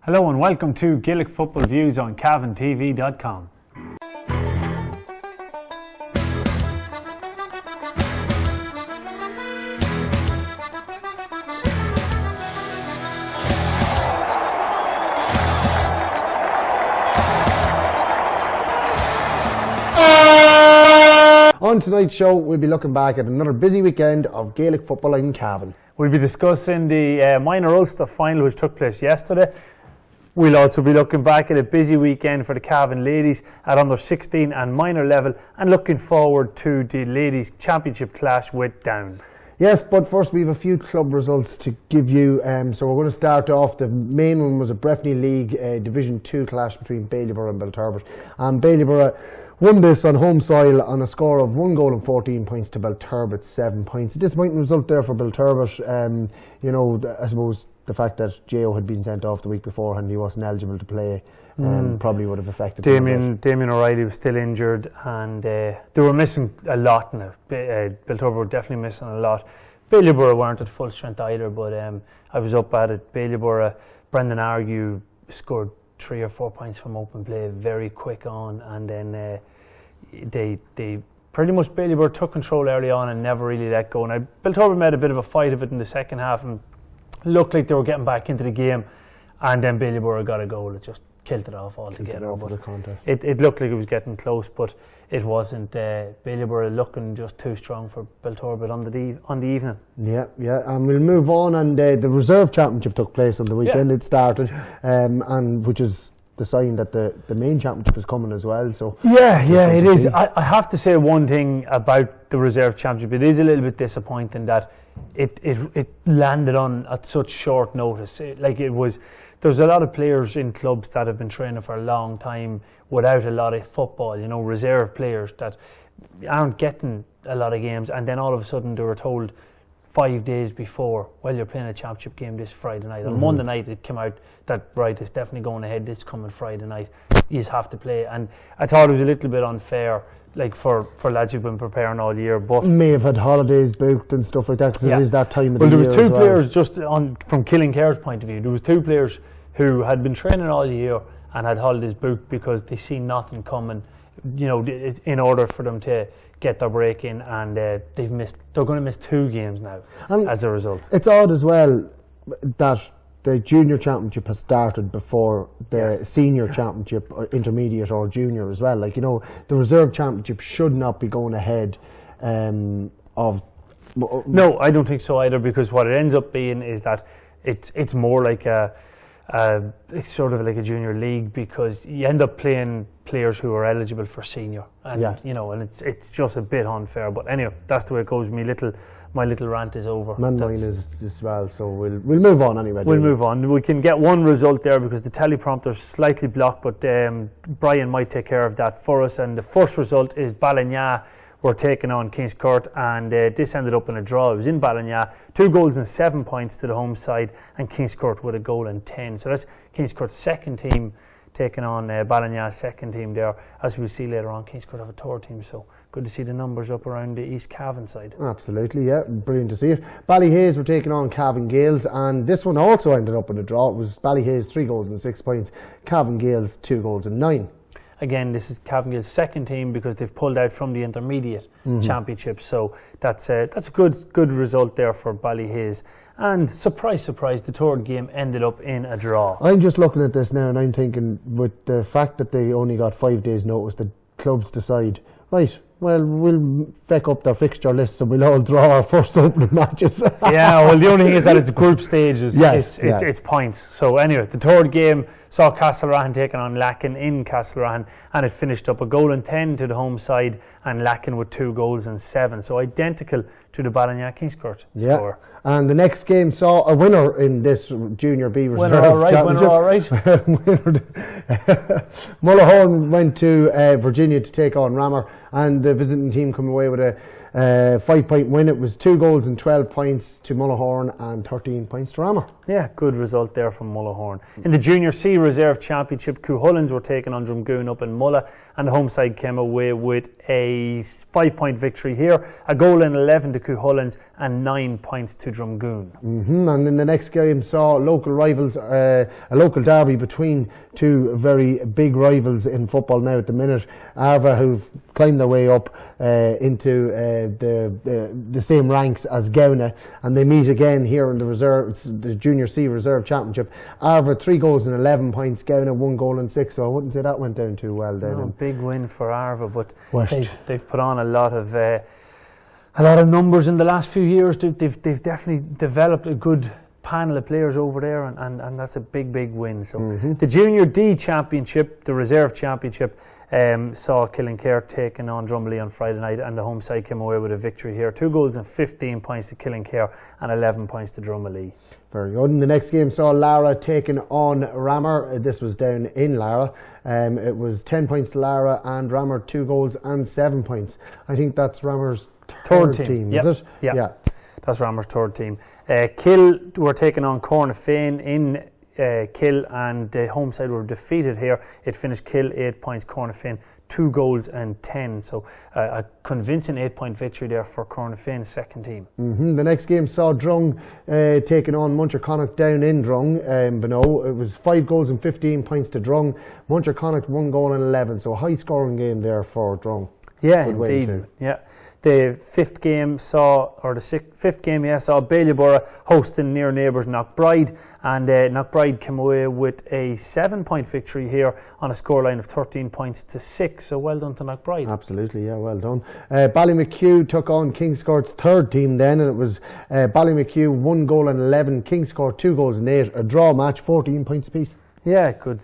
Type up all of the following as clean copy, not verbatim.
Hello and welcome to Gaelic Football Views on CavanTV.com. On tonight's show, we'll be looking back at another busy weekend of Gaelic football in Cavan. We'll be discussing the minor Ulster final which took place yesterday. We'll also be looking back at a busy weekend for the Cavan ladies at under 16 and minor level, and looking forward to the ladies championship clash with Down. Yes, but first we have a few club results to give you. So we're going to start off. The main one was a Breffni League Division 2 clash between Baileyborough and Belturbet. And Baileyborough won this on home soil on a score of 1 goal and 14 points to Belturbet's 7 points. A disappointing result there for Belturbet. I suppose the fact that Jo had been sent off the week before and he wasn't eligible to play probably would have affected him. Damien O'Reilly was still injured, and they were missing a lot now. Belturbet were definitely missing a lot. Baileyborough weren't at full strength either, but I was up at it. Baileyborough, Brendan Argue scored 3 or 4 points from open play very quick on, and then they pretty much Baileyborough took control early on and never really let go. Now Belturbet made a bit of a fight of it in the second half and looked like they were getting back into the game, and then Baileyborough got a goal. It just killed it off altogether. It looked like it was getting close, but it wasn't. Baileyborough looking just too strong for Belturbet on the evening. Yeah, and we'll move on. And the reserve championship took place on the weekend. It started, and which is the sign that the main championship is coming as well. So it is. I have to say one thing about the reserve championship. It is a little bit disappointing that it landed on at such short notice. There's a lot of players in clubs that have been training for a long time without a lot of football, reserve players that aren't getting a lot of games, and then all of a sudden they were told 5 days before, well, you're playing a championship game this Friday night. On Monday night it came out that, right, it's definitely going ahead this coming Friday night. You just have to play. And I thought it was a little bit unfair, for lads who've been preparing all year, but may have had holidays booked and stuff like that, because it is that time of the year. Well, there was two players just from Killincare's point of view. There was two players who had been training all year and had holidays booked because they see nothing coming, in order for them to get their break in, and they're going to miss 2 games now as a result. It's odd as well that the junior championship has started before the senior championship, or intermediate or junior as well. The reserve championship should not be going ahead of. No, I don't think so either, because what it ends up being is that it's more like it's sort of like a junior league, because you end up playing players who are eligible for senior, and and it's just a bit unfair. But anyway, that's the way it goes. My little rant is over. Mine is as well, so we'll move on anyway. We'll move on. We can get one result there because the teleprompter's slightly blocked, but Brian might take care of that for us. And the first result is Ballina were taking on Kingscourt, and this ended up in a draw. It was in Ballina, 2 goals and 7 points to the home side, and Kingscourt with a goal and 10. So that's Kingscourt's second team taking on Ballina's second team there. As we'll see later on, Kingscourt have a third team, so good to see the numbers up around the East Cavan side. Absolutely, yeah, brilliant to see it. Ballyhaise were taking on Cavan Gaels, and this one also ended up in a draw. It was Ballyhaise 3 goals and 6 points, Cavan Gaels 2 goals and 9. Again, this is Cavan Gaels' second team because they've pulled out from the intermediate championship, so that's a good result there for Ballyhaise. And surprise, surprise, the third game ended up in a draw. I'm just looking at this now and I'm thinking, with the fact that they only got 5 days notice, the clubs decide, right, well, we'll feck up their fixture lists and we'll all draw our first opening matches. Well, the only thing is that it's group stages. It's points. So anyway, the third game saw Castlereagh taking on Lacken in Castlereagh, and it finished up 1 goal and 10 to the home side, and Lacken with 2 goals and 7. So identical to the Ballina Kingscourt score. And the next game saw a winner in this Junior B Reserve Winner all right. Mullahoran went to Virginia to take on Rammer, and the visiting team come away with 5-point win. It was 2 goals and 12 points to Mullahorn and 13 points to Ramor. Yeah, good result there from Mullahorn. In the Junior C Reserve Championship, Cuchullins were taking on Drumgoon up in Mulla, and the home side came away with a 5-point victory here. A goal in 11 to Cuchullins and 9 points to Drumgoon. And then the next game saw local rivals, a local derby between two very big rivals in football now at the minute. Arva, who've climbed their way up into the same ranks as Gauna, and they meet again here in the reserve. It's the Junior C Reserve Championship. Arva 3 goals and 11 points. Gauna 1 goal and 6. So I wouldn't say that went down too well down. No, big win for Arva, but West. they've put on a lot of numbers in the last few years. They've definitely developed a good panel of players over there, and that's a big win. So the Junior D Championship, the Reserve Championship, saw Killincare taking on Drumley on Friday night, and the home side came away with a victory here. 2 goals and 15 points to Killincare and 11 points to Drumalee. Very good. And the next game saw Lara taking on Ramor. This was down in Lara. It was 10 points to Lara, and Ramor 2 goals and 7 points. I think that's Ramor's third team, yep. is it? Yeah. That's Ramor's third team. Kill were taking on Cornafane in Kill, and the home side were defeated here. It finished Kill 8 points, Cornafane 2 goals and 10. So a convincing 8-point victory there for Cornafane's second team. The next game saw Drung taking on Muncher-Connacht down in Drung. It was 5 goals and 15 points to Drung. Muncher-Connacht 1 goal and 11. So a high scoring game there for Drung. Yeah, indeed. Yeah. The fifth game saw Bailieborough hosting near neighbours Knockbride, and Knockbride came away with a 7-point victory here on a scoreline of 13 points to 6. So well done to Knockbride. Absolutely, yeah, well done. Ballymacue took on Kingscourt's third team then, and it was Ballymacue 1 goal and 11, Kingscourt 2 goals and 8. A draw match, 14 points apiece. Yeah, good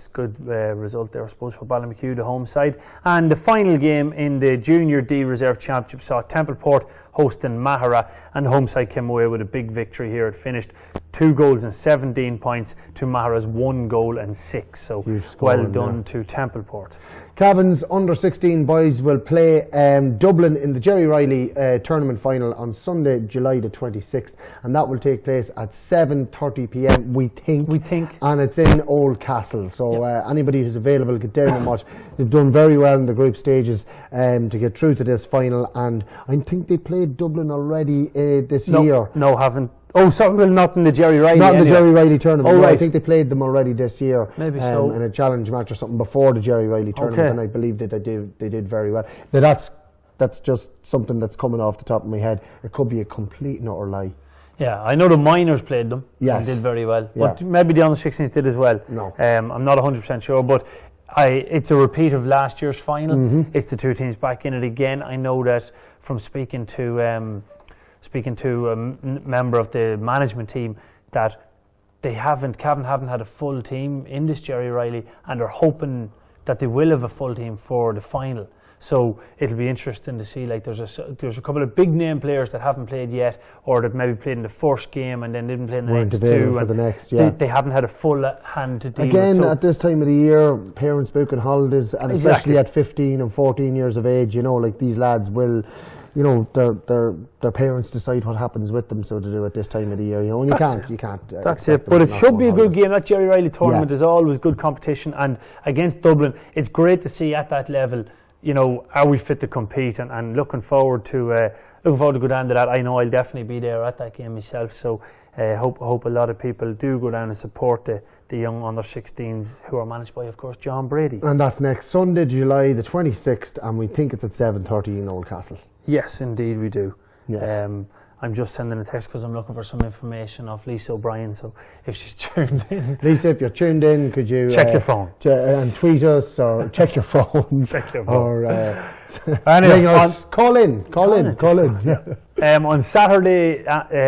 result there, I suppose, for Ballymacue, the home side. And the final game in the Junior D Reserve Championship saw Templeport hosting Mahara, and the home side came away with a big victory here. It finished 2 goals and 17 points to Mahara's 1 goal and 6. So well done to Templeport. Cavan's under-16 boys will play Dublin in the Jerry Riley tournament final on Sunday, July the 26th, and that will take place at 7:30 p.m. We think, and it's in Old Castle. So anybody who's available, get down and watch. They've done very well in the group stages to get through to this final, and I think they played Dublin already this year. No, haven't. Oh, sorry, well, not in the Jerry Riley. Not in the Jerry Riley tournament. Oh, no, right. I think they played them already this year. Maybe so. In a challenge match or something before the Jerry Riley tournament, and I believe that they did very well. Now that's just something that's coming off the top of my head. It could be a complete and utter lie. Yeah, I know the minors played them and did very well. But maybe the under-16s did as well. No. I'm not 100% sure, but it's a repeat of last year's final. It's the two teams back in it again. I know that from speaking to a member of the management team that Cavan haven't had a full team in this Jerry Riley, and they're hoping that they will have a full team for the final. So it'll be interesting to see. Like there's a couple of big name players that haven't played yet, or that maybe played in the first game and then didn't play in the next two. For the next, they haven't had a full hand to deal again with. So at this time of the year, parents booking holidays, and especially at 15 and 14 years of age, like these lads will. Their parents decide what happens with them, so to do at this time of the year, and you can't. That's it. But it should be a good game. That Jerry Riley tournament is always good competition, and against Dublin, it's great to see at that level. Are we fit to compete? And looking forward to go down to that. I know I'll definitely be there at that game myself. So hope a lot of people do go down and support the young under-16s who are managed by, of course, John Brady. And that's next Sunday, July the 26th, and we think it's at 7:30 in Old Castle. Yes, indeed we do. Yes. I'm just sending a text because I'm looking for some information off Lisa O'Brien, so if she's tuned in. Lisa, if you're tuned in, could you check your phone and tweet us, or check your phone. Check your phone. Or anyway, ring us. Call in. On Saturday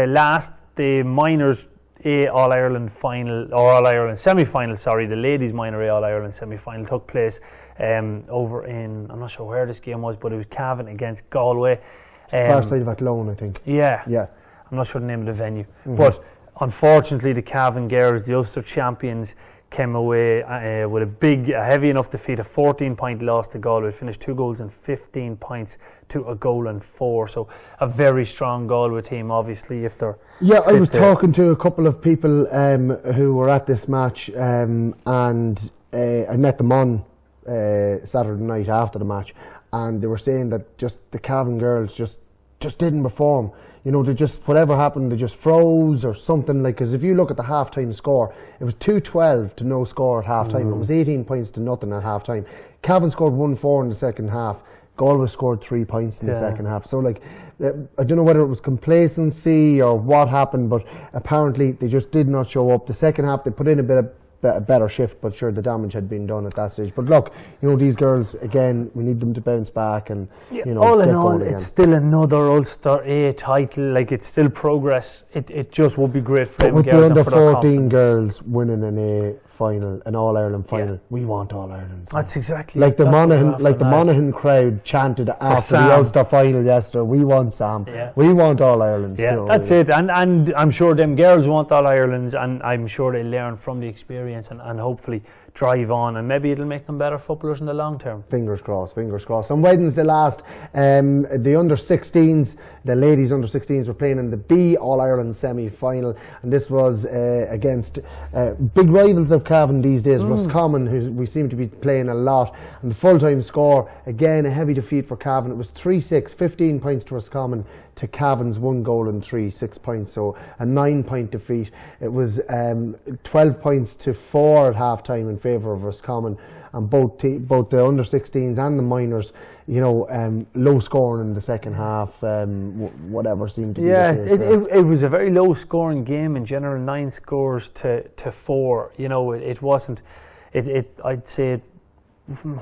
last, the minors A All-Ireland final, or All-Ireland semi-final, the ladies minor A All-Ireland semi-final took place over in, I'm not sure where this game was, but it was Cavan against Galway. Far side of Athlone, I think. Yeah. I'm not sure the name of the venue. But unfortunately, the Cavan girls, the Ulster champions, came away with a heavy enough defeat, a 14-point loss to Galway. Finished 2 goals and 15 points to a goal and 4. So a very strong Galway team, obviously, if they're I was talking to a couple of people who were at this match, and I met them on Saturday night after the match, and they were saying that just the Cavan girls just didn't perform. You know, they just, whatever happened, they just froze or something. Like, because if you look at the half-time score, it was 2-12 to no score at half-time. It was 18 points to nothing at half-time. Cavan scored 1-4 in the second half. Galway scored 3 points in the second half. So, like, I don't know whether it was complacency or what happened, but apparently they just did not show up. The second half, they put in a better shift, but sure, the damage had been done at that stage. But look, you know, these girls, again, we need them to bounce back and, you know, all get in all, going again. it's still another Ulster A title. Like, it's still progress. It just would be great for them. With girls the under and for their 14 confidence. girls winning an A final, an All Ireland final, we want All Ireland. That's exactly like the that's what Monaghan, we're like the after now. Monaghan crowd chanted after Sam. the Ulster final yesterday. We want Sam. Yeah. We want All Ireland. Yeah, still. that's it. And I'm sure them girls want All Irelands, and I'm sure they learn from the experience and hopefully drive on, and maybe it'll make them better footballers in the long term. Fingers crossed, fingers crossed. On Wednesday last, the under 16s, the ladies under 16s were playing in the B All Ireland semi-final, and this was against big rivals of Cavan these days, Roscommon, who we seem to be playing a lot. And the full-time score, again, a heavy defeat for Cavan. It was 3-6, 15 points to Roscommon, to Cavan's 1 goal and 6 points, so a 9-point defeat. It was 12 points to 4 at half time in favour of Roscommon, and both the under 16s and the minors, you know, low scoring in the second half, whatever seemed to be the case. It was a very low scoring game in general, 9 scores to 4. You know, it wasn't, I'd say,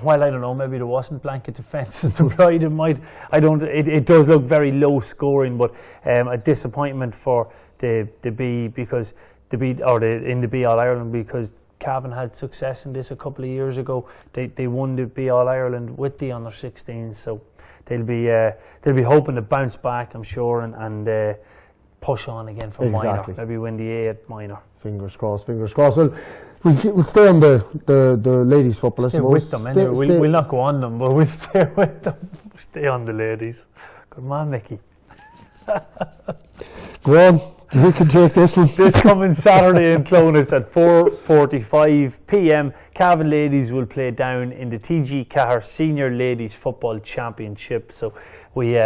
well, I don't know, maybe there wasn't blanket defence as the pride. It does look very low scoring, but a disappointment for the B, because in the B All Ireland, because Cavan had success in this a couple of years ago. They won the B All Ireland with the under 16s, so they'll be hoping to bounce back, I'm sure, and push on again for minor. Maybe win the A at minor. Fingers crossed, fingers crossed. Well, we'll stay on the ladies' football. Stay with them anyway. We'll not go on them, but we'll stay with them. Stay on the ladies. Good man, Mickey. Go on, you can take this one. This coming Saturday in Clonus at 4:45 p.m. Cavan ladies will play down in the TG Cahir Senior Ladies Football Championship. So we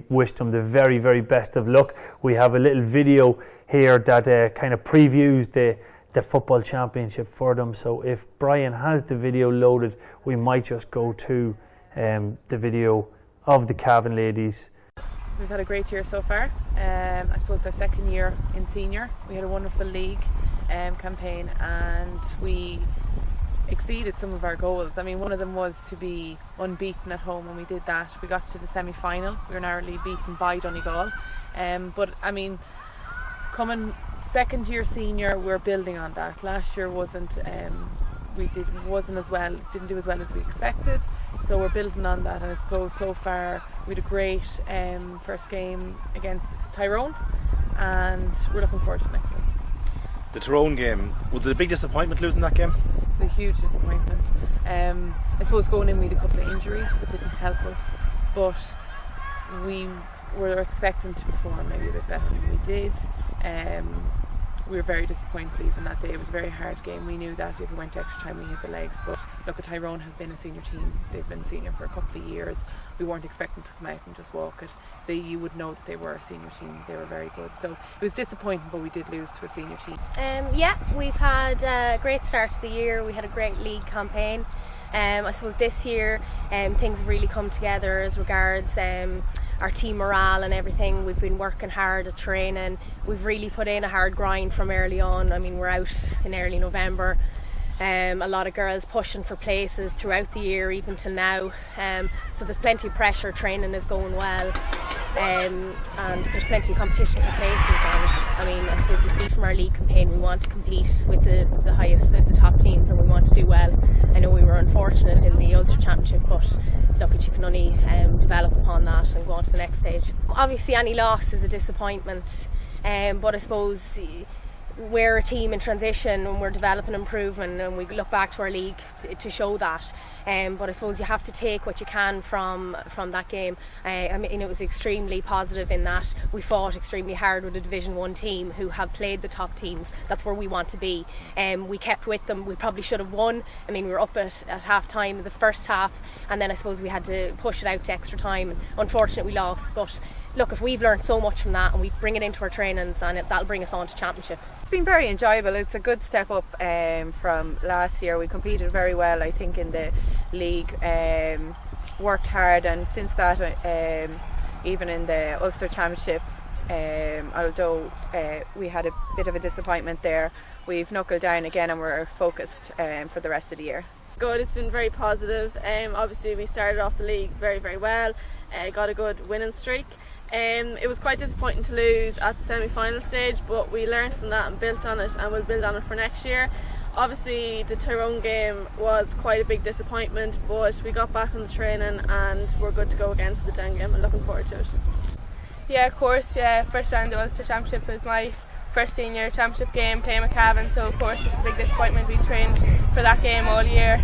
wish them the very, very best of luck. We have a little video here that kind of previews the football championship for them. So if Brian has the video loaded, we might just go to the video of the Cavan ladies. We've had a great year so far. I suppose our second year in senior. We had a wonderful league campaign, and we exceeded some of our goals. I mean, one of them was to be unbeaten at home, and we did that. We got to the semi-final. We were narrowly beaten by Donegal. But I mean, coming second year senior, we're building on that. Last year wasn't didn't do as well as we expected, so we're building on that. And I suppose so far we had a great first game against Tyrone, and we're looking forward to the next one. The Tyrone game, was it a big disappointment losing that game? It's a huge disappointment. I suppose going in we had a couple of injuries, so it didn't help us, but we were expecting to perform maybe a bit better than we did. We were very disappointed even that day. It was a very hard game. We knew that if we went to extra time we hit the legs, but look, at Tyrone have been a senior team. They've been senior for a couple of years. We weren't expecting to come out and just walk it. You would know that they were a senior team. They were very good. So it was disappointing, but we did lose to a senior team. Yeah, we've had a great start to the year. We had a great league campaign. I suppose this year things have really come together as regards our team morale and everything. We've been working hard at training. We've really put in a hard grind from early on. I mean, we're out in early November. A lot of girls pushing for places throughout the year, even till now. So there's plenty of pressure. Training is going well, and there's plenty of competition for places. And I mean, I suppose you see from our league campaign, we want to compete with the highest, the top teams, and we want to do well. I know we were unfortunate in the Ulster Championship, but look, you can only develop upon that and go on to the next stage. Obviously, any loss is a disappointment, but I suppose we're a team in transition and we're developing and improving, and we look back to our league to show that. But I suppose you have to take what you can from that game. I mean, it was extremely positive in that we fought extremely hard with a Division 1 team who have played the top teams. That's where we want to be. We kept with them. We probably should have won. I mean, we were up at half time of the first half, and then I suppose we had to push it out to extra time. Unfortunately, we lost. But look, if we've learned so much from that and we bring it into our trainings, and that'll bring us on to championship. It's been very enjoyable. It's a good step up from last year. We competed very well, I think, in the league. Worked hard, and since that, even in the Ulster Championship, although we had a bit of a disappointment there, we've knuckled down again and we're focused for the rest of the year. Good, it's been very positive. Obviously we started off the league very, very well, got a good winning streak. It was quite disappointing to lose at the semi-final stage, but we learned from that and built on it, and we'll build on it for next year. Obviously the Tyrone game was quite a big disappointment, but we got back on the training and we're good to go again for the Down game and looking forward to it. Yeah, of course, first round of the Ulster Championship was my first senior championship game playing with Cavan, so of course it's a big disappointment. We trained for that game all year.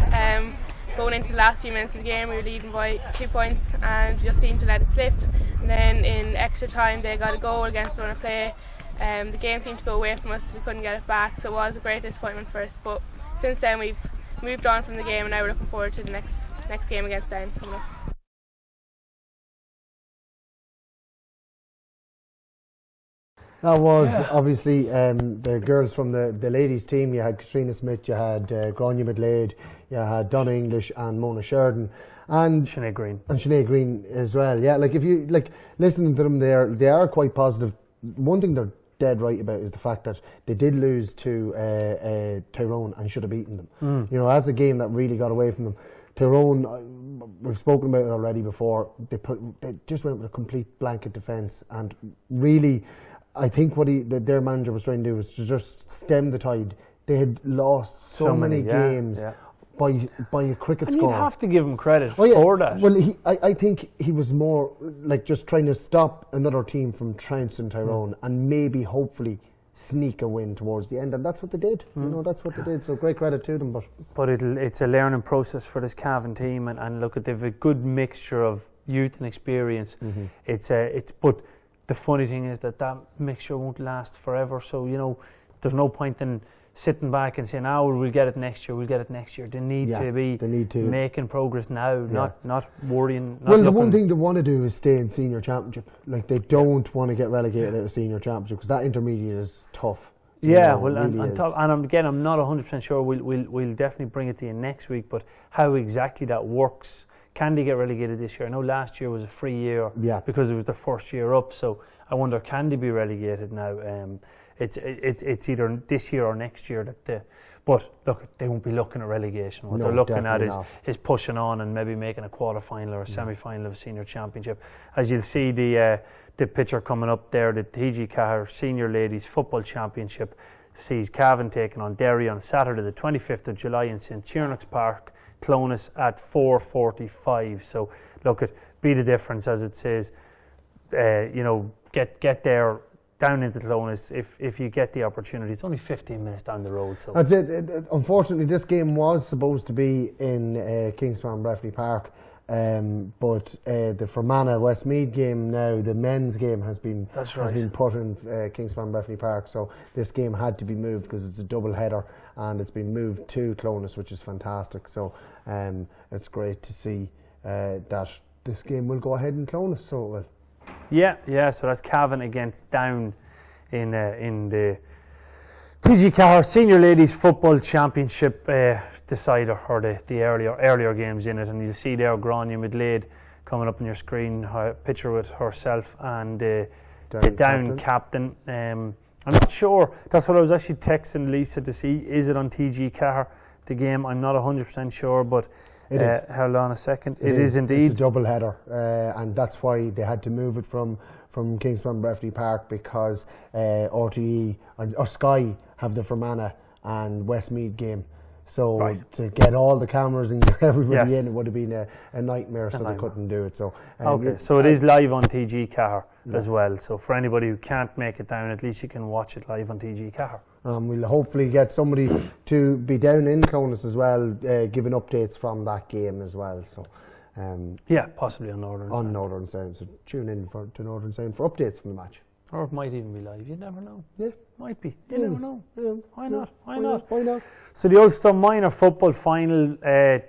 Going into the last few minutes of the game, we were leading by 2 points and just seemed to let it slip. And then in extra time they got a goal against one of play. The game seemed to go away from us, we couldn't get it back, so it was a great disappointment for us. But since then we've moved on from the game, and now we're looking forward to the next game against Down coming up. That was obviously the girls from the ladies team. You had Katrina Smith, you had Grania McLeod, you had Donna English and Mona Sheridan, and Sinead Green. And Sinead Green as well. Yeah, like if you listening to them, they are quite positive. One thing they're dead right about is the fact that they did lose to Tyrone and should have beaten them. You know, that's a game that really got away from them. Tyrone, we've spoken about it already before. They just went with a complete blanket defence, and really, I think what their manager was trying to do was to just stem the tide. They had lost so many games by a cricket score. And you'd have to give him credit for that. Well, I think he was more like just trying to stop another team from trouncing Tyrone and maybe hopefully sneak a win towards the end, and that's what they did. You know, that's what they did. So great credit to them. But it's a learning process for this Cavan team, and look, they've a good mixture of youth and experience. But the funny thing is that mixture won't last forever. So, you know, there's no point in sitting back and saying, we'll get it next year, They need to be making progress now, not worrying. Well, the one thing they want to do is stay in senior championship. Like, they don't want to get relegated out of senior championship, because that intermediate is tough. Yeah, well, and again, I'm not 100% sure. We'll definitely bring it to you next week, but how exactly that works. Can they get relegated this year? I know last year was a free year because it was the first year up, so I wonder, can they be relegated now? It's either this year or next year but look, they won't be looking at relegation. What they're looking at is pushing on and maybe making a quarter-final or a semi-final of a senior championship. As you'll see the picture coming up there, the TG Cahir Senior Ladies Football Championship sees Cavan taking on Derry on Saturday the 25th of July in St. Tiernack's Park, Clonus at 4:45. So look, be the difference, as it says. Get there, down into Clonus if you get the opportunity. It's only 15 minutes down the road. So that's it. Unfortunately, this game was supposed to be in Kingspan Breffni Park, but the Fermanagh Westmeath game now, the men's game has been put in Kingspan Breffni Park. So this game had to be moved because it's a double header, and it's been moved to Clonus, which is fantastic. So it's great to see that this game will go ahead in Clonus. So it will. Yeah. So that's Cavan against Down in the TG Cahir Senior Ladies Football Championship decider, or the earlier games in it. And you'll see there Grania McLeod coming up on your screen, her picture with herself and the Down captain. I'm not sure. That's what I was actually texting Lisa to see. Is it on TG Cahir, the game? I'm not 100% sure, but it is. Hold on a second. It is indeed. It's a double header, and that's why they had to move it from Kingspan Breffni Park, because RTE or Sky have the Fermanagh and Westmeath game. So to get all the cameras and get everybody Yes. in, it would have been a nightmare, so they couldn't do it. So So it is live on TG Car as well. So for anybody who can't make it down, at least you can watch it live on TG Car. We'll hopefully get somebody to be down in Clonus as well, giving updates from that game as well. So possibly on Northern on Sound. Northern Sound. So tune in to Northern Sound for updates from the match. Or it might even be live. You never know. Yeah. Might be. You never know. Yeah. Why not? Why not? Why not? So the Ulster Minor Football Final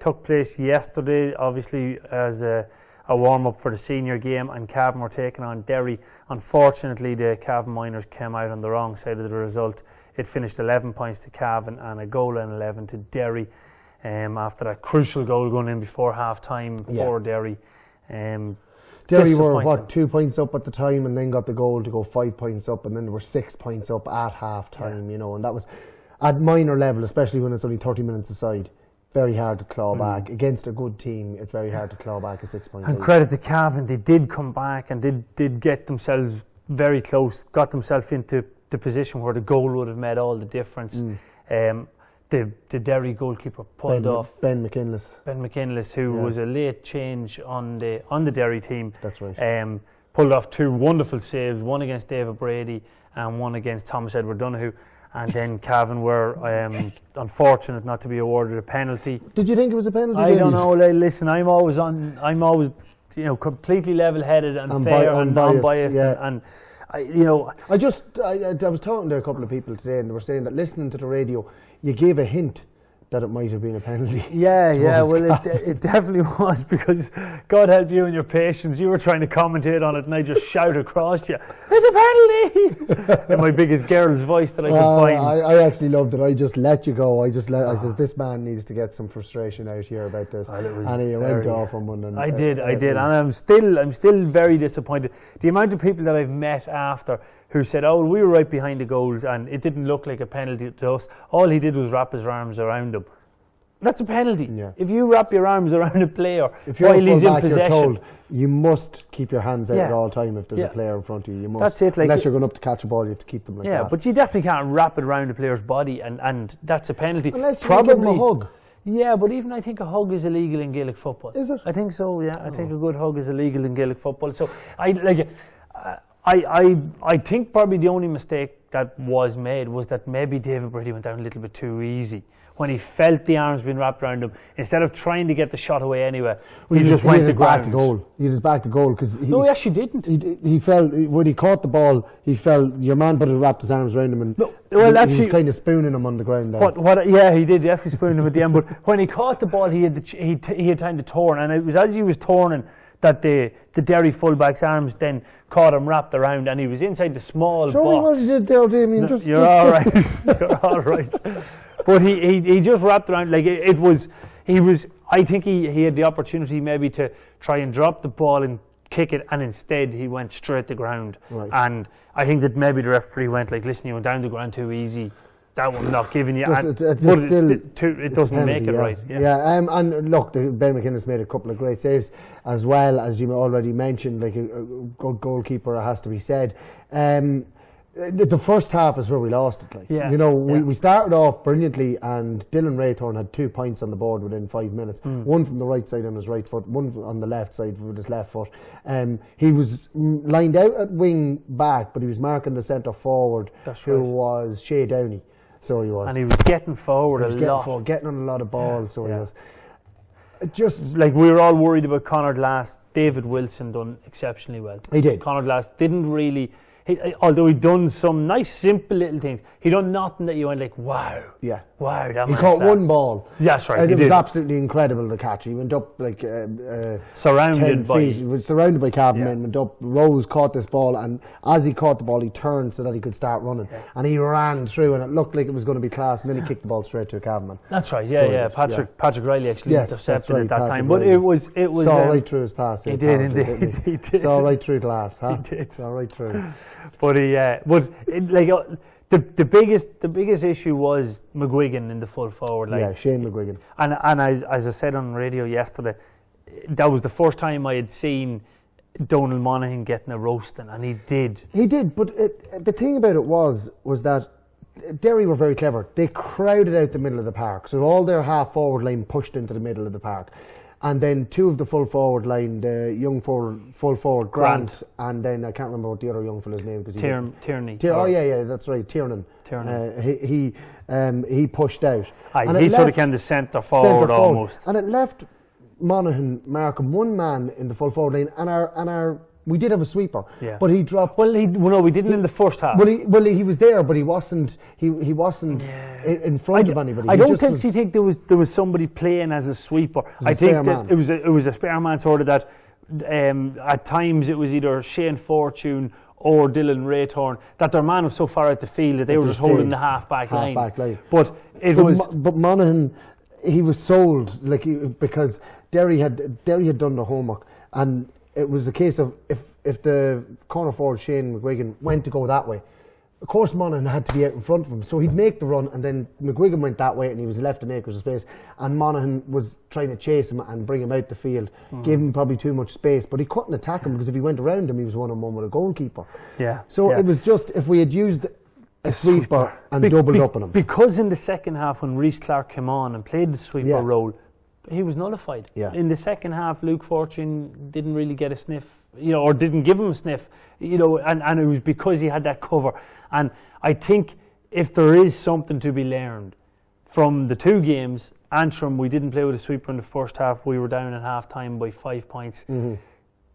took place yesterday, obviously as a warm-up for the senior game, and Cavan were taking on Derry. Unfortunately, the Cavan Miners came out on the wrong side of the result. It finished 11 points to Cavan and a goal and 11 to Derry after that crucial goal going in before half-time for Derry. Derry were 2 points up at the time, and then got the goal to go 5 points up, and then they were 6 points up at half time, and that was at minor level, especially when it's only 30 minutes aside. Very hard to claw back against a good team. It's very hard to claw back a 6 point. And credit to Cavan, they did come back and did get themselves very close, got themselves into the position where the goal would have made all the difference. The Derry goalkeeper pulled off Ben McKinless, who was a late change on the Derry team. That's right. Pulled off 2 wonderful saves, one against David Brady and one against Thomas Edward Donoghue. And then Cavan were unfortunate not to be awarded a penalty. Did you think it was a penalty? I don't know. Listen, I'm always completely level-headed and fair and non-biased, and I was talking to a couple of people today, and they were saying that listening to the radio, you gave a hint that it might have been a penalty. It definitely was, because God help you and your patience. You were trying to commentate on it, and I just shout across to you, "It's a penalty!" in my biggest girl's voice that I could find. I actually loved it. I just let you go. I says, this man needs to get some frustration out here about this, and he went off on one. And I did, and I'm still very disappointed. The amount of people that I've met after who said, "Oh, well, we were right behind the goals and it didn't look like a penalty to us. All he did was wrap his arms around him." That's a penalty. Yeah. If you wrap your arms around a player if you're while he's in possession, you're told you must keep your hands out at all time if there's a player in front of you. You must. That's it. Unless you're going up to catch a ball, you have to keep them like that. Yeah, but you definitely can't wrap it around a player's body, and that's a penalty. Unless you give him a hug. Yeah, but even I think a hug is illegal in Gaelic football. Is it? I think so. Yeah, I think a good hug is illegal in Gaelic football. So I think probably the only mistake that was made was that maybe David Brady went down a little bit too easy when he felt the arms being wrapped around him. Instead of trying to get the shot away anyway, he just went to back to goal. He just back to goal because no, he actually didn't. He felt when he caught the ball. He felt your man would have wrapped his arms around him, and he was kind of spooning him on the ground. Yeah, he did. Definitely spooning him at the end. But when he caught the ball, he had time to turn, and it was as he was turning that the Derry fullback's arms then caught him wrapped around, and he was inside the small box. Show me what he did there, Damien. You're all right. You're all right. But he just wrapped around like it was. He was. I think he had the opportunity maybe to try and drop the ball and kick it, and instead he went straight to ground. Right. And I think that maybe the referee went like, "Listen, you went down the ground too easy. That one not giving you." It doesn't make it right. Yeah. And look, Ben McInnes made a couple of great saves as well, as you already mentioned. Like a good goalkeeper, it has to be said. The first half is where we lost it. We started off brilliantly, and Dylan Raythorne had 2 points on the board within 5 minutes. One from the right side on his right foot, one on the left side with his left foot. He was lined out at wing back, but he was marking the centre forward, who was Shea Downey. So he was, and he was getting forward getting on a lot of balls. He was. Just like we were all worried about Conor Glass. David Wilson done exceptionally well. He did. Conor Glass didn't really. Although he'd done some nice, simple little things, he done nothing that you went like, wow. Yeah. Wow. That he caught one ball. That's right. And it was absolutely incredible, the catch. He went up like surrounded 10 feet. He was surrounded by Cavan men, went up. Rose caught this ball, and as he caught the ball, he turned so that he could start running. Yeah. And he ran through, and it looked like it was going to be class, and then he kicked the ball straight to a Cavan man. That's right. Yeah. Patrick Riley actually intercepted at that time. But it was saw right through his pass. He did indeed. He did. Saw right through glass, huh? He did. Saw right through. But the biggest issue was McGuigan in the full forward line. Yeah, Shane McGuigan. And as I said on radio yesterday, that was the first time I had seen Donald Monaghan getting a roasting, and he did. He did, but the thing about it was that Derry were very clever. They crowded out the middle of the park, so all their half forward line pushed into the middle of the park. And then two of the full forward line, the young full forward Grant, and then I can't remember what the other young fella's name because Tierney. Oh yeah, that's right, Tiernan. He pushed out. He sort of came the centre forward almost, and it left Monaghan marking one man in the full forward line, and we did have a sweeper, but he dropped. Well, we didn't in the first half. Well, he was there, but he wasn't. He wasn't in front of anybody. I don't actually think there was somebody playing as a sweeper. I think that it was a spare man sort of that. At times it was either Shane Fortune or Dylan Raythorne, that their man was so far out the field that they were just holding the half-back line. But Monaghan, he was sold because Derry had done the homework, and it was a case of if the corner forward Shane McGuigan went to go that way, of course Monaghan had to be out in front of him, so he'd make the run, and then McGuigan went that way and he was left in acres of space, and Monaghan was trying to chase him and bring him out the field, gave him probably too much space, but he couldn't attack him because if he went around him he was one-on-one with a goalkeeper. It was just, if we had used a sweeper and doubled up on him. Because in the second half when Reece Clark came on and played the sweeper role, he was nullified. In the second half, Luke Fortune didn't really get a sniff, or didn't give him a sniff, and it was because he had that cover. And I think if there is something to be learned from the two games, Antrim, we didn't play with a sweeper in the first half. We were down at half time by 5 points.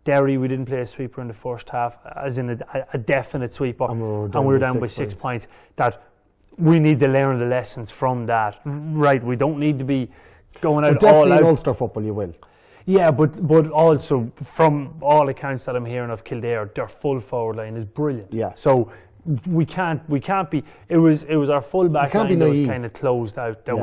Derry, we didn't play a sweeper in the first half, as in a definite sweeper, and we were down by 6 points. That we need to learn the lessons from that. Right, we don't need to be going out all out. Definitely in Ulster football you will. Yeah, but also from all accounts that I'm hearing of Kildare, their full forward line is brilliant. Yeah. So we can't be. It was our full back line that was kind of closed out. That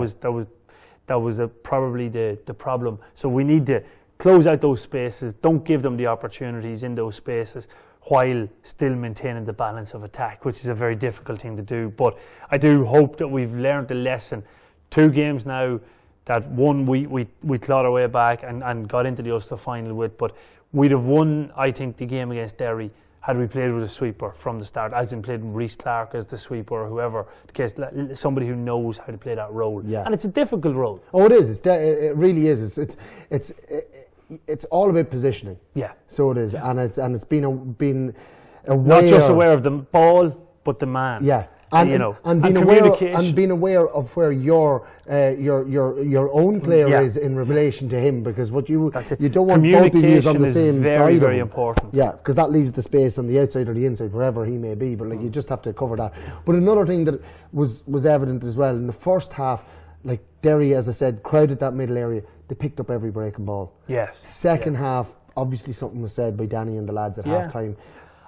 was probably the problem. So we need to close out those spaces. Don't give them the opportunities in those spaces, while still maintaining the balance of attack, which is a very difficult thing to do. But I do hope that we've learned the lesson. 2 games now. That one we clawed our way back and got into the Ulster final with, but we'd have won, I think, the game against Derry had we played with a sweeper from the start, as in played with Reece Clark as the sweeper or whoever, because somebody who knows how to play that role. And it's a difficult role. Oh, it is. It really is. It's all about positioning. So it is, and it's been aware, not just aware of the ball, but the man. And being aware of where your own player is in relation to him, because you don't want both of you on the same side. Very, very important. Yeah, because that leaves the space on the outside or the inside, wherever he may be. But you just have to cover that. But another thing that was evident as well in the first half, Derry, as I said, crowded that middle area. They picked up every breaking ball. Second half, obviously something was said by Danny and the lads at half time.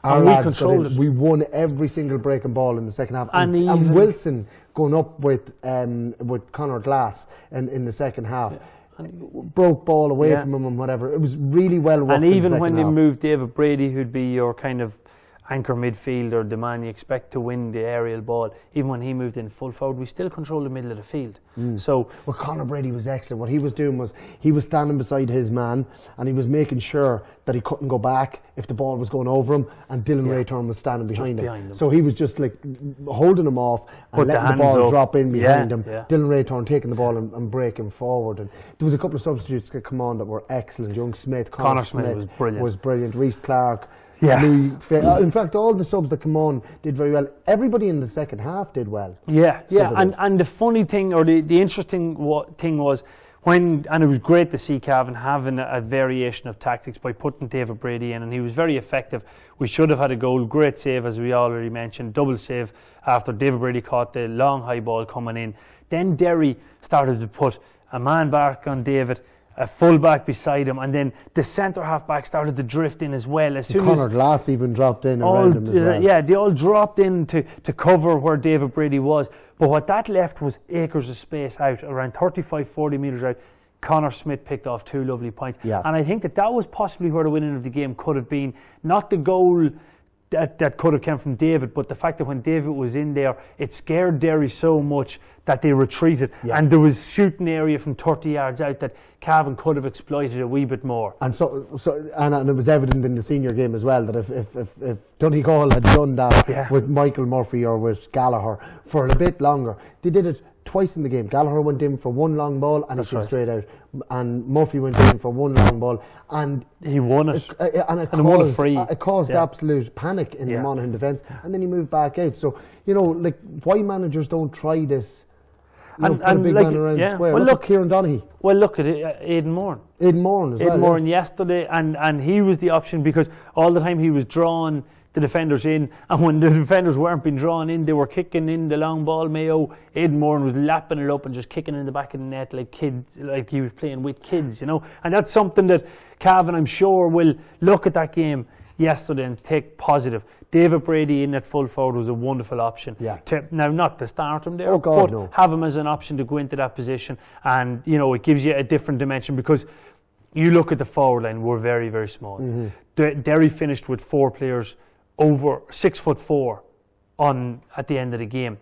Our lads we won every single breaking ball in the second half, and Wilson going up with Conor Glass in the second half, broke ball away from him and whatever. It was really well worked. And even when they moved David Brady, who'd be your kind of anchor midfielder, the man you expect to win the aerial ball, even when he moved in full forward, we still controlled the middle of the field. So, well, Conor Brady was excellent. What he was doing was he was standing beside his man and he was making sure that he couldn't go back if the ball was going over him, and Dylan Raythorne was standing behind him. So he was just holding him off and letting the ball drop in behind him. Dylan Raythorne taking the ball and breaking forward. And there was a couple of substitutes that come on that were excellent. Young Smith, Connor Smith was brilliant. Reece Clark. In fact, all the subs that come on did very well. Everybody in the second half did well. And the funny thing, or the interesting thing was, and it was great to see Cavan having a variation of tactics by putting David Brady in, and he was very effective. We should have had a goal. Great save, as we already mentioned, double save after David Brady caught the long high ball coming in. Then Derry started to put a man back on David, a full back beside him, and then the centre half back started to drift in as well. As soon Conor Glass even dropped in around him as well. They all dropped in to cover where David Brady was. But what that left was acres of space out, around 35-40 metres out. Connor Smith picked off 2 lovely points. And I think that was possibly where the winning of the game could have been. Not the goal that could have come from David, but the fact that when David was in there, it scared Derry so much that they retreated, and there was shooting area from 30 yards out that Cavan could have exploited a wee bit more. And and it was evident in the senior game as well that if Donegal had done that with Michael Murphy or with Gallagher for a bit longer, they did it twice in the game. Gallagher went in for one long ball and he came straight out, and Murphy went in for one long ball and he won it. It caused absolute panic in the Monaghan defence, and then he moved back out. So like, why managers don't try this? Put a big man around the square. Well, look at Kieran Donaghy. Well, look at Aidan Moran. Aidan Moran as well. Aidan Moran yesterday, and he was the option because all the time he was drawing the defenders in, and when the defenders weren't being drawn in, they were kicking in the long ball. Mayo, Aidan Moran was lapping it up and just kicking in the back of the net like kids, like he was playing with kids, and that's something that Cavan, I'm sure, will look at that game yesterday and take positive. David Brady in at full forward was a wonderful option. Now, not to start him there, but have him as an option to go into that position, and it gives you a different dimension because you look at the forward line, we're very, very small. Derry finished with 4 players over 6'4" at the end of the game.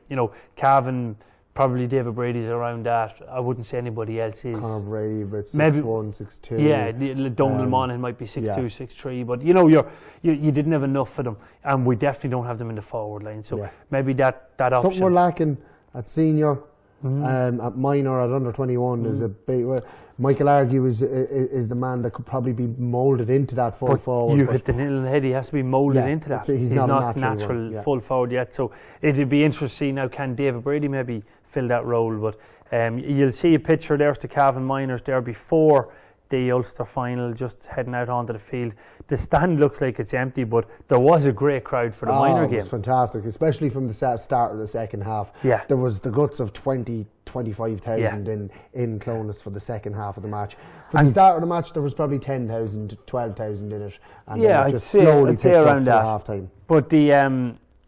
Cavan, probably David Brady's around that. I wouldn't say anybody else is. Conor Brady, but 6'1", 6'2". Yeah, Donald Monaghan might be 6'2", 6'3", but you didn't have enough for them, and we definitely don't have them in the forward line. So maybe that option. Something we're lacking at senior, at minor, at under 21 is a big. Michael Argue is the man that could probably be moulded into that full forward. You hit the nail on the head. He has to be moulded into that. He's not a natural full forward yet. So it'd be interesting to see now, can David Brady maybe fill that role? But you'll see a picture there's the Cavan Miners there before the Ulster final, just heading out onto the field. The stand looks like it's empty, but there was a great crowd for the minor game. It was fantastic, especially from the start of the second half. There was the guts of 25,000 in Clonus for the second half of the match. For the start of the match, there was probably 10,000, 12,000 in it, and it just slowly picked up to half time. But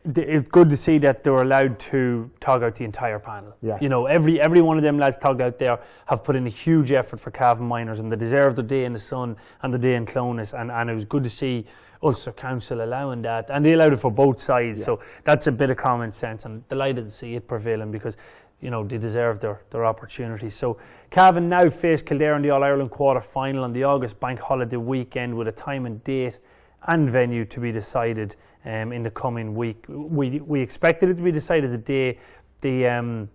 it's good to see that they were allowed to tug out the entire panel. Every one of them lads tugged out there have put in a huge effort for Cavan Miners, and they deserve the day in the sun and the day in Clonus, and it was good to see Ulster Council allowing that, and they allowed it for both sides. So that's a bit of common sense, and delighted to see it prevailing because they deserve their opportunity. So Cavan now face Kildare in the All-Ireland quarter-final on the August bank holiday weekend, with a time and date and venue to be decided in the coming week. We expected it to be decided the day the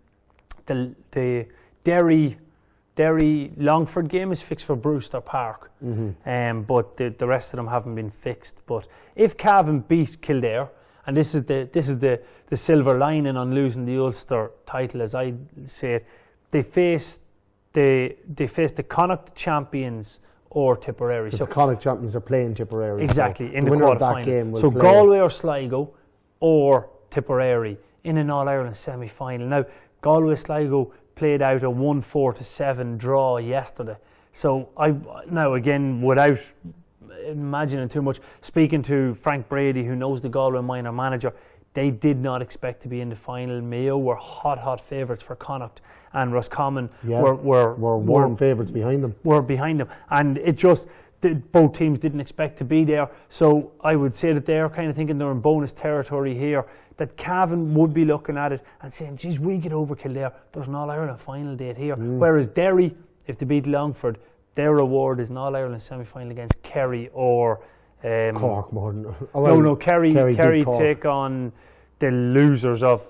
Derry Longford game is fixed for Brewster Park, but the rest of them haven't been fixed. But if Cavan beat Kildare, and this is the silver lining on losing the Ulster title, as I say it, they face the Connacht champions or Tipperary. So the Connacht champions are playing Tipperary. Exactly, so in the quarter-final. So Galway or Sligo or Tipperary in an All-Ireland semi-final. Now, Galway Sligo played out a 1-4-7 draw yesterday. So now again, without imagining too much, speaking to Frank Brady, who knows the Galway minor manager, they did not expect to be in the final. Mayo were hot favourites for Connacht, and Roscommon were warm favourites behind them. Were behind them, and it just both teams didn't expect to be there. So I would say that they're kind of thinking they're in bonus territory here. That Cavan would be looking at it and saying, "Geez, we get over Kildare. There's an All-Ireland final date here." Whereas Derry, if they beat Longford, their reward is an All-Ireland semi-final against Kerry or Cork. More than Kerry take on the losers of.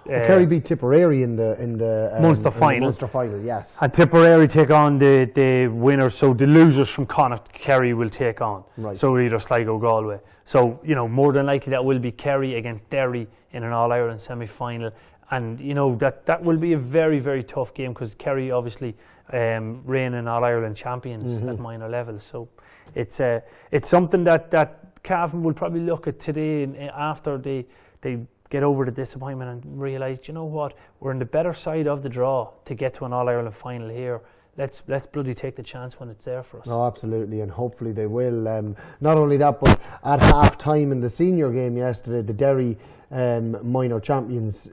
Kerry beat Tipperary in the Munster final. Munster final, yes. And Tipperary take on the winners, so the losers from Connacht, Kerry will take on. Right. So either Sligo or Galway. So, more than likely that will be Kerry against Derry in an All-Ireland semi-final. And, that will be a very, very tough game because Kerry obviously reigning All-Ireland champions at minor levels. So it's something that Cavan will probably look at today after they get over the disappointment and realise, you know what, we're in the better side of the draw to get to an All-Ireland final here. Let's bloody take the chance when it's there for us. No, absolutely, and hopefully they will. Not only that, but at half-time in the senior game yesterday, the Derry minor champions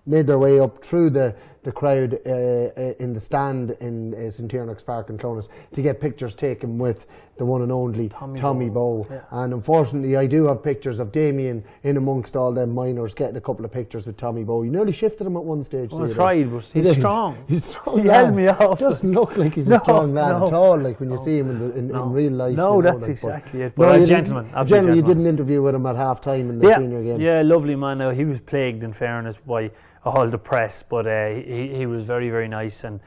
made their way up through the the crowd in the stand in St Tiernock's Park in Clonus to get pictures taken with the one and only Tommy Bowe. Yeah. And unfortunately, I do have pictures of Damien in amongst all them minors getting a couple of pictures with Tommy Bowe. You nearly shifted him at one stage. Well, I tried, but he's strong. He's strong. He held me off. Doesn't look like he's a strong lad at all. Like when you see him in real life. No, you know, that's like, exactly it. But a gentleman. Generally, you did an interview with him at half time in the senior game. Yeah, lovely man. Now, he was plagued, in fairness, by all the press, but he was very, very nice and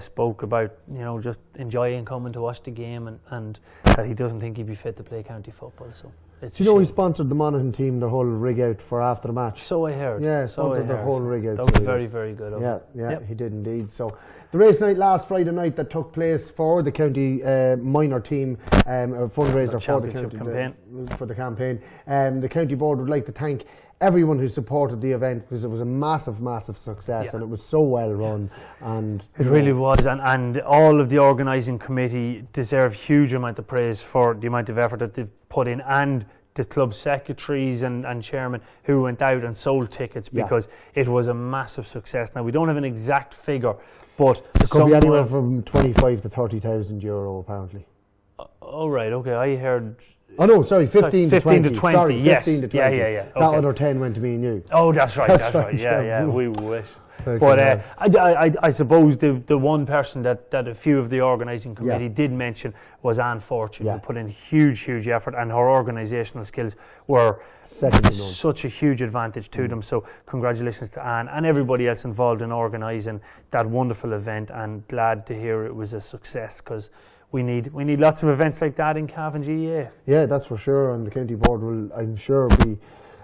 spoke about, just enjoying coming to watch the game and that he doesn't think he'd be fit to play county football. So it's he sponsored the Monaghan team, their whole rig out for after the match. So I heard. Yeah, sponsored their whole rig out. That was very, very good of him. Yeah, he did indeed. So the race night last Friday night that took place for the county minor team, a fundraiser for the county campaign. For the campaign. The county board would like to thank everyone who supported the event because it was a massive, massive success and it was so well run. And it really was, and all of the organising committee deserve huge amount of praise for the amount of effort that they've put in, and the club secretaries and chairman who went out and sold tickets because it was a massive success. Now we don't have an exact figure, but it could be anywhere from 25 to 30,000 euro apparently. Oh right, okay, I heard. Oh no, sorry, 15 to 20. Sorry, yes. 15 to 20. Yeah. Okay. That other 10 went to me and you. Oh, that's right, that's right. Yeah, we wish. But I suppose the one person that a few of the organising committee did mention was Anne Fortune, who put in huge effort, and her organisational skills were such a huge advantage to them. So congratulations to Anne and everybody else involved in organising that wonderful event, and glad to hear it was a success, because we need lots of events like that in Cav and GEA. Yeah, that's for sure, and the county board will, I'm sure, be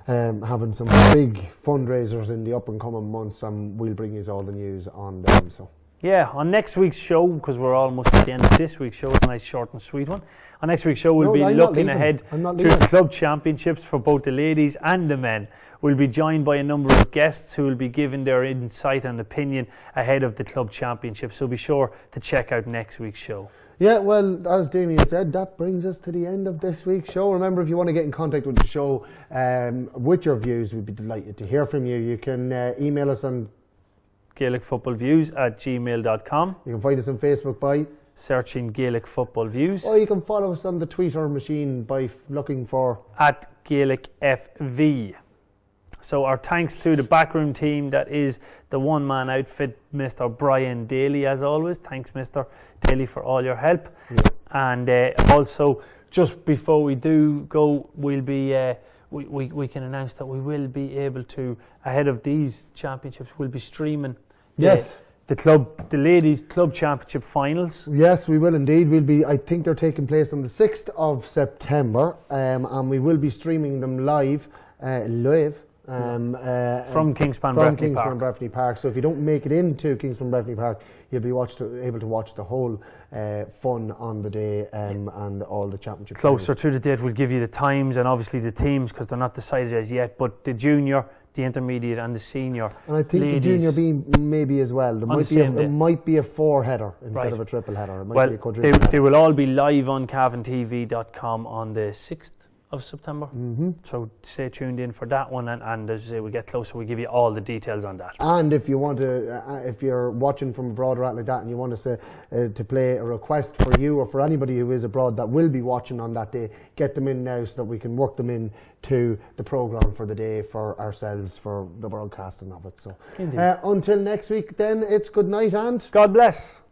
having some big fundraisers in the up and coming months, and we'll bring you all the news on them. So yeah, on next week's show, because we're almost at the end of this week's show, it's a nice short and sweet one. On next week's show, we'll be looking ahead to the club championships for both the ladies and the men. We'll be joined by a number of guests who will be giving their insight and opinion ahead of the club championship, so be sure to check out next week's show. Yeah, well, as Damien said, that brings us to the end of this week's show. Remember, if you want to get in contact with the show with your views, we'd be delighted to hear from you. You can email us on GaelicFootballViews@gmail.com. You can find us on Facebook by searching Gaelic Football Views. Or you can follow us on the Twitter machine by looking for @GaelicFV. So our thanks to the backroom team, that is the one-man outfit, Mr. Brian Daly, as always. Thanks, Mr. Daly, for all your help. Yeah. And also, just before we do go, we'll be we can announce that we will be able to, ahead of these championships, we'll be streaming. Yes. The ladies club championship finals. Yes, we will indeed. We'll be. I think they're taking place on the 6th of September, and we will be streaming them live. From Kingspan Breffni Park. So if you don't make it into Kingspan Breffni Park, you'll be able to watch the whole fun on the day and all the championship. Closer to the date, we'll give you the times and obviously the teams, because they're not decided as yet. But the junior, the intermediate, and the senior. And I think the junior B maybe as well. There might be a 4-header instead of a triple header. It might be a quadruple header. They will all be live on cavantv.com on the 6th of September. So stay tuned in for that one, and as I say, we get closer, we give you all the details on that. And if you want to, if you're watching from abroad or out like that, and you want us to play a request for you or for anybody who is abroad that will be watching on that day, get them in now so that we can work them in to the programme for the day for ourselves, for the broadcasting of it. So until next week then, it's good night and God bless.